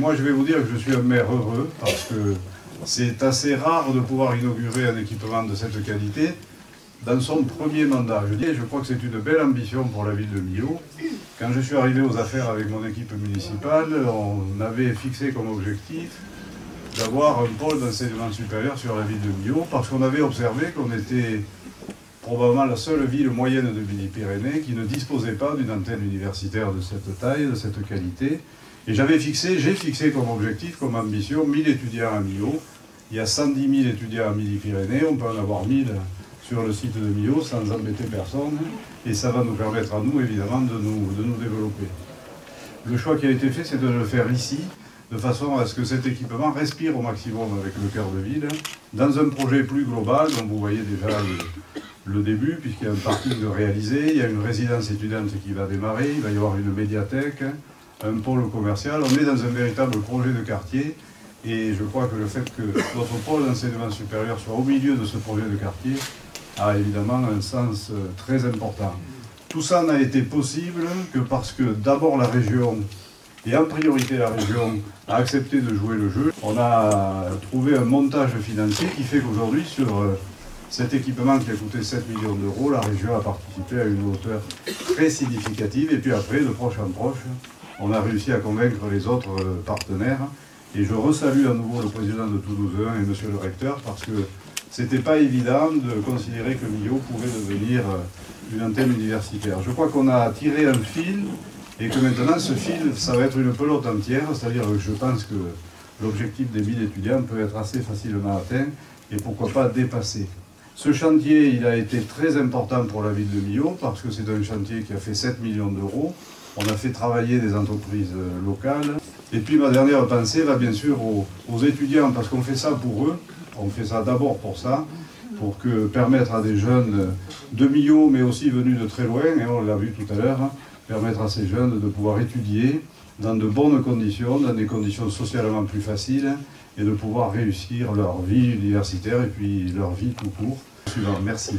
moi je vais vous dire que je suis un maire heureux parce que c'est assez rare de pouvoir inaugurer un équipement de cette qualité dans son premier mandat. Je crois que c'est une belle ambition pour la ville de Millau. Quand je suis arrivé aux affaires avec mon équipe municipale, on avait fixé comme objectif d'avoir un pôle d'enseignement supérieur sur la ville de Millau parce qu'on avait observé qu'on était probablement la seule ville moyenne de Midi-Pyrénées qui ne disposait pas d'une antenne universitaire de cette taille, de cette qualité. Et j'ai fixé comme objectif, comme ambition, 1000 étudiants à Millau. Il y a 110 000 étudiants à Midi-Pyrénées, on peut en avoir 1000 sur le site de Millau sans embêter personne. Et ça va nous permettre à nous, évidemment, de nous développer. Le choix qui a été fait, c'est de le faire ici, de façon à ce que cet équipement respire au maximum avec le cœur de ville, dans un projet plus global, dont vous voyez déjà le début, puisqu'il y a un parking de réalisé, il y a une résidence étudiante qui va démarrer, il va y avoir une médiathèque, un pôle commercial. On est dans un véritable projet de quartier, et je crois que le fait que notre pôle d'enseignement supérieur soit au milieu de ce projet de quartier a évidemment un sens très important. Tout ça n'a été possible que parce que d'abord la région, et en priorité la région, a accepté de jouer le jeu. On a trouvé un montage financier qui fait qu'aujourd'hui, sur cet équipement qui a coûté 7 millions d'euros, la région a participé à une hauteur très significative. Et puis après, de proche en proche, on a réussi à convaincre les autres partenaires. Et je resalue à nouveau le président de Toulouse 1 et monsieur le recteur, parce que c'était pas évident de considérer que Millau pouvait devenir une antenne universitaire. Je crois qu'on a tiré un fil, et que maintenant ce fil, ça va être une pelote entière, c'est-à-dire que je pense que l'objectif des 1000 étudiants peut être assez facilement atteint, et pourquoi pas dépassé. Ce chantier, il a été très important pour la ville de Millau, parce que c'est un chantier qui a fait 7 millions d'euros. On a fait travailler des entreprises locales. Et puis ma dernière pensée va bien sûr aux étudiants, parce qu'on fait ça pour eux. On fait ça d'abord pour ça, pour permettre à des jeunes de Millau, mais aussi venus de très loin, et on l'a vu tout à l'heure, permettre à ces jeunes de pouvoir étudier dans de bonnes conditions, dans des conditions socialement plus faciles, et de pouvoir réussir leur vie universitaire et puis leur vie tout court. Suivant, merci.